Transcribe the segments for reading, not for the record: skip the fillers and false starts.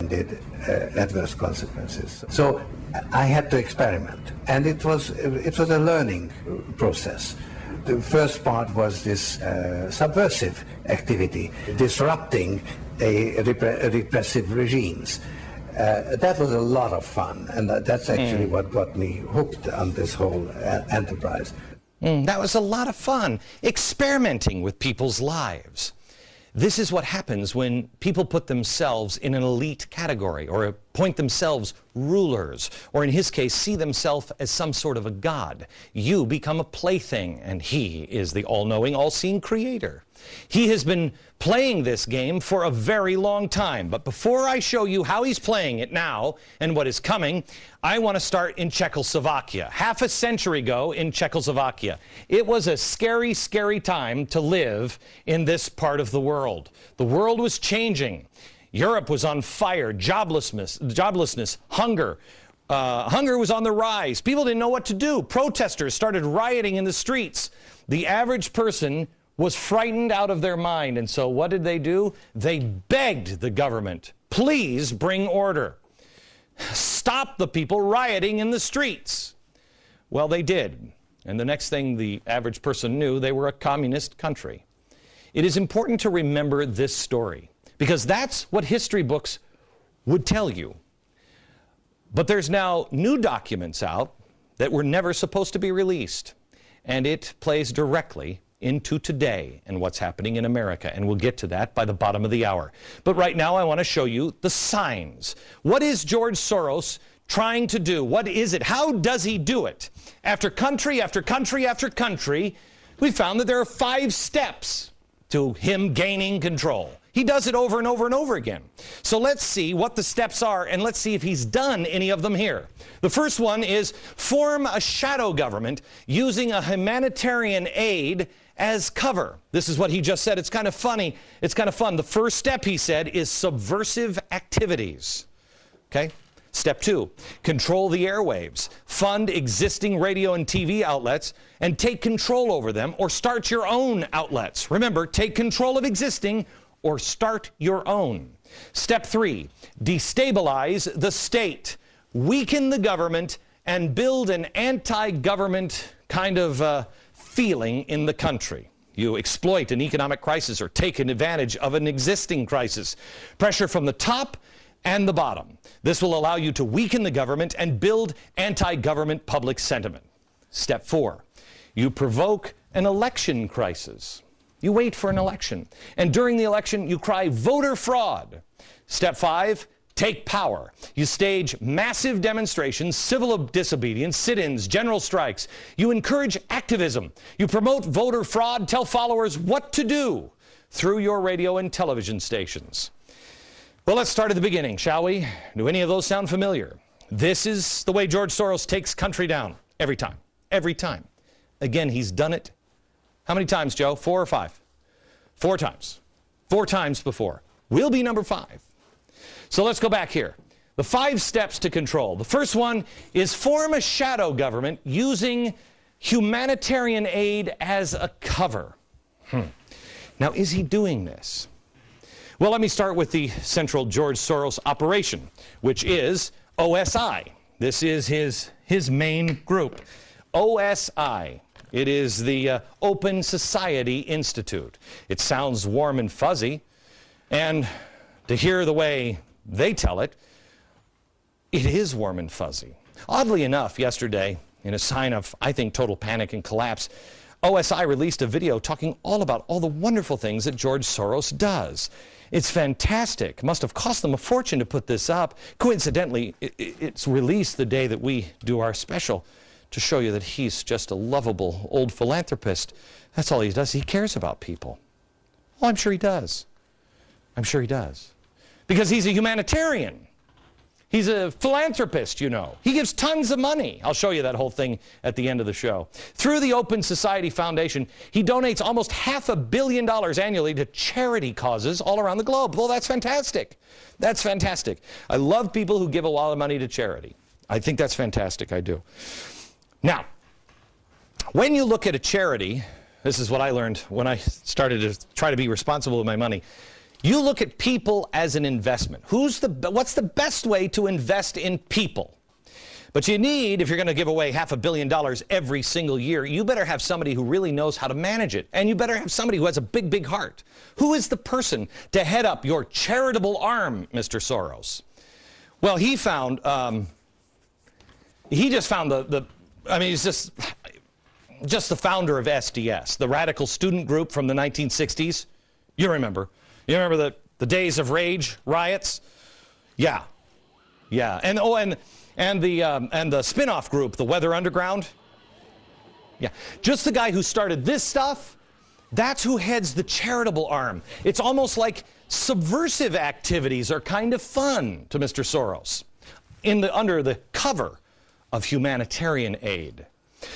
did adverse consequences. So I had to experiment, and it was a learning process. The first part was this subversive activity, disrupting repressive regimes. That was a lot of fun, and that's actually what got me hooked on this whole enterprise. That was a lot of fun, experimenting with people's lives. This is what happens when people put themselves in an elite category, or appoint themselves rulers, or in his case, see themselves as some sort of a god. You become a plaything, and he is the all-knowing, all-seeing creator. He has been playing this game for a very long time. But before I show you how he's playing it now and what is coming, I want to start in Czechoslovakia. Half a century ago in Czechoslovakia. It was a scary, scary time to live in this part of the world. The world was changing. Europe was on fire. Joblessness, hunger. Hunger was on the rise. People didn't know what to do. Protesters started rioting in the streets. The average person was frightened out of their mind. And so what did they do? They begged the government, please bring order. Stop the people rioting in the streets. Well, they did. And the next thing the average person knew, they were a communist country. It is important to remember this story, because that's what history books would tell you. But there's now new documents out that were never supposed to be released. And it plays directly into today and what's happening in America. And we'll get to that by the bottom of the hour. But right now I want to show you the signs. What is George Soros trying to do? What is it? How does he do it? After country after country after country, we found that there are 5 steps to him gaining control. He does it over and over and over again. So let's see what the steps are, and let's see if he's done any of them here. The first one is form a shadow government using a humanitarian aid as cover. This is what he just said. It's kind of funny. It's kind of fun. The first step, he said, is subversive activities. Okay? Step 2, control the airwaves. Fund existing radio and TV outlets and take control over them, or start your own outlets. Remember, take control of existing or start your own. Step 3, destabilize the state. Weaken the government and build an anti-government kind of feeling in the country. You exploit an economic crisis or take advantage of an existing crisis. Pressure from the top and the bottom. This will allow you to weaken the government and build anti-government public sentiment. Step 4, you provoke an election crisis. You wait for an election, and during the election you cry voter fraud. Step 5, take power. You stage massive demonstrations, civil disobedience, sit-ins, general strikes. You encourage activism. You promote voter fraud, tell followers what to do through your radio and television stations. Well, let's start at the beginning, shall we? Do any of those sound familiar? This is the way George Soros takes country down every time. Every time. Again, he's done it. How many times, Joe? 4 or 5? 4 times. 4 times before. We'll be number 5. So let's go back here. The 5 steps to control. The first one is form a shadow government using humanitarian aid as a cover. Now, is he doing this? Well, let me start with the central George Soros operation, which is OSI. This is his main group. OSI. It is the Open Society Institute. It sounds warm and fuzzy, and to hear the way they tell it, it is warm and fuzzy. Oddly enough, yesterday, in a sign of, I think, total panic and collapse, OSI released a video talking all about all the wonderful things that George Soros does. It's fantastic. Must have cost them a fortune to put this up. Coincidentally, it's released the day that we do our special, to show you that he's just a lovable old philanthropist. That's all he does. He cares about people. Well, I'm sure he does. I'm sure he does. Because he's a humanitarian. He's a philanthropist, you know. He gives tons of money. I'll show you that whole thing at the end of the show. Through the Open Society Foundation, he donates almost $500 million annually to charity causes all around the globe. Well, that's fantastic. That's fantastic. I love people who give a lot of money to charity. I think that's fantastic. I do. Now, when you look at a charity, this is what I learned when I started to try to be responsible with my money. You look at people as an investment. What's the best way to invest in people? But you need, if you're going to give away $500 million every single year, you better have somebody who really knows how to manage it. And you better have somebody who has a big, big heart. Who is the person to head up your charitable arm, Mr. Soros? Well, he just found he's just the founder of SDS, the radical student group from the 1960s. You remember the days of rage riots? Yeah. And the spin-off group, the Weather Underground. Yeah. Just the guy who started this stuff, that's who heads the charitable arm. It's almost like subversive activities are kind of fun to Mr. Soros under the cover of humanitarian aid.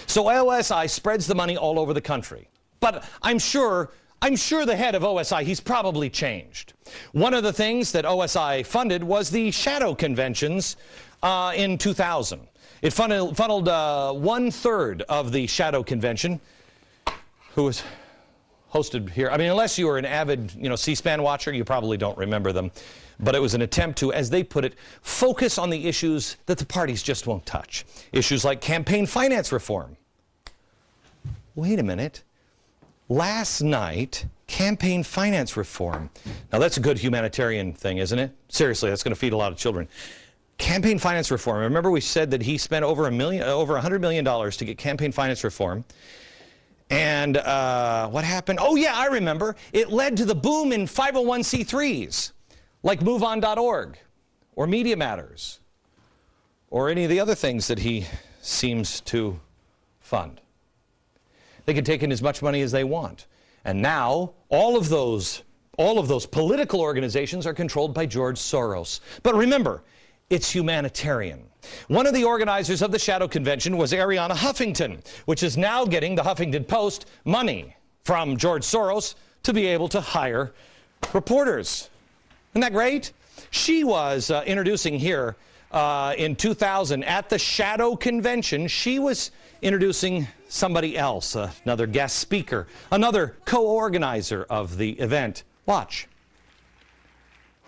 So OSI spreads the money all over the country. But I'm sure the head of OSI, he's probably changed. One of the things that OSI funded was the shadow conventions in 2000. It funneled 1/3 of the shadow convention, who was hosted here. I mean, unless you were an avid, C-SPAN watcher, you probably don't remember them. But it was an attempt to, as they put it, focus on the issues that the parties just won't touch. Issues like campaign finance reform. Wait a minute. Last night, campaign finance reform. Now, that's a good humanitarian thing, isn't it? Seriously, that's going to feed a lot of children. Campaign finance reform. Remember we said that he spent over $100 million to get campaign finance reform. And what happened? Oh, yeah, I remember. It led to the boom in 501c3s, like MoveOn.org or Media Matters or any of the other things that he seems to fund. They can take in as much money as they want. And now all of those political organizations are controlled by George Soros. But remember, it's humanitarian. One of the organizers of the Shadow Convention was Arianna Huffington, which is now getting the Huffington Post money from George Soros to be able to hire reporters. Isn't that great? She was introducing here in 2000 at the Shadow Convention. She was introducing somebody else, another guest speaker, another co-organizer of the event. Watch.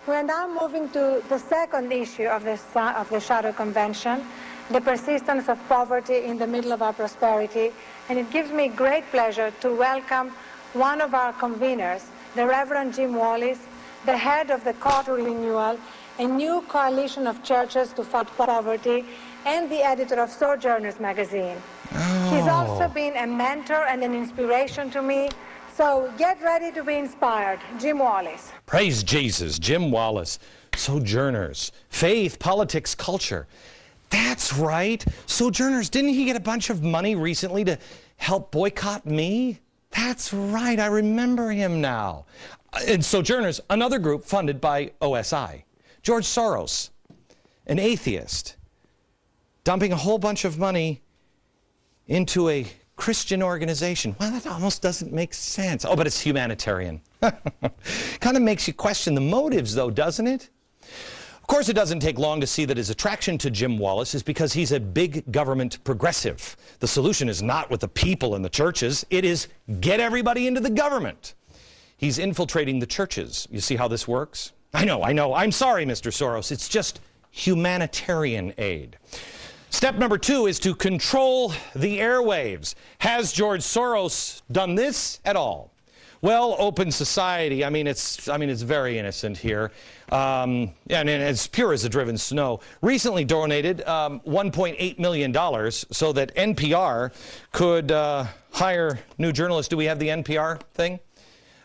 We're now moving to the second issue of the Shadow Convention, the persistence of poverty in the middle of our prosperity. And it gives me great pleasure to welcome one of our conveners, the Reverend Jim Wallis, the head of the Call to Renewal, a new coalition of churches to fight poverty, and the editor of Sojourners magazine. Oh. He's also been a mentor and an inspiration to me. So get ready to be inspired. Jim Wallis. Praise Jesus, Jim Wallis, Sojourners, faith, politics, culture. That's right. Sojourners, didn't he get a bunch of money recently to help boycott me? That's right, I remember him now. And Sojourners, another group funded by OSI. George Soros, an atheist, dumping a whole bunch of money into a Christian organization. Well, that almost doesn't make sense. Oh, but it's humanitarian. Kind of makes you question the motives, though, doesn't it? Of course, it doesn't take long to see that his attraction to Jim Wallis is because he's a big government progressive. The solution is not with the people and the churches. It is get everybody into the government. He's infiltrating the churches. You see how this works? I know. I'm sorry, Mr. Soros. It's just humanitarian aid. Step number 2 is to control the airwaves. Has George Soros done this at all? Well, open society, it's very innocent here. And it's pure as the driven snow. Recently donated $1.8 million so that NPR could hire new journalists. Do we have the NPR thing?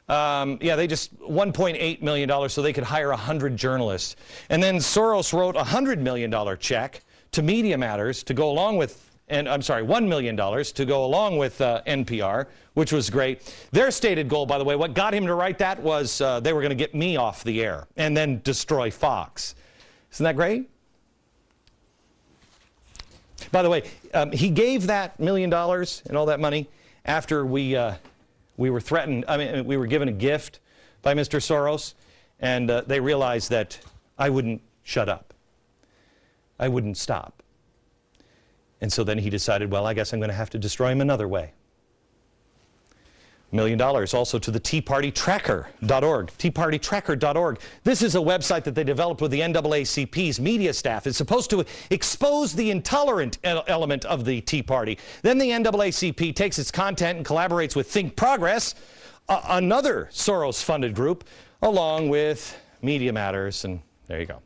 They just $1.8 million so they could hire 100 journalists. And then Soros wrote a $100 million check to Media Matters to go along with, $1 million to go along with NPR, which was great. Their stated goal, by the way, what got him to write that was they were going to get me off the air and then destroy Fox. Isn't that great? By the way, he gave that $1 million and all that money after we were threatened. We were given a gift by Mr. Soros, and they realized that I wouldn't shut up. I wouldn't stop. And so then he decided, well, I guess I'm going to have to destroy him another way. $1 million also to the TeaPartyTracker.org. TeaPartyTracker.org. This is a website that they developed with the NAACP's media staff. It's supposed to expose the intolerant element of the Tea Party. Then the NAACP takes its content and collaborates with Think Progress, another Soros-funded group, along with Media Matters, and there you go.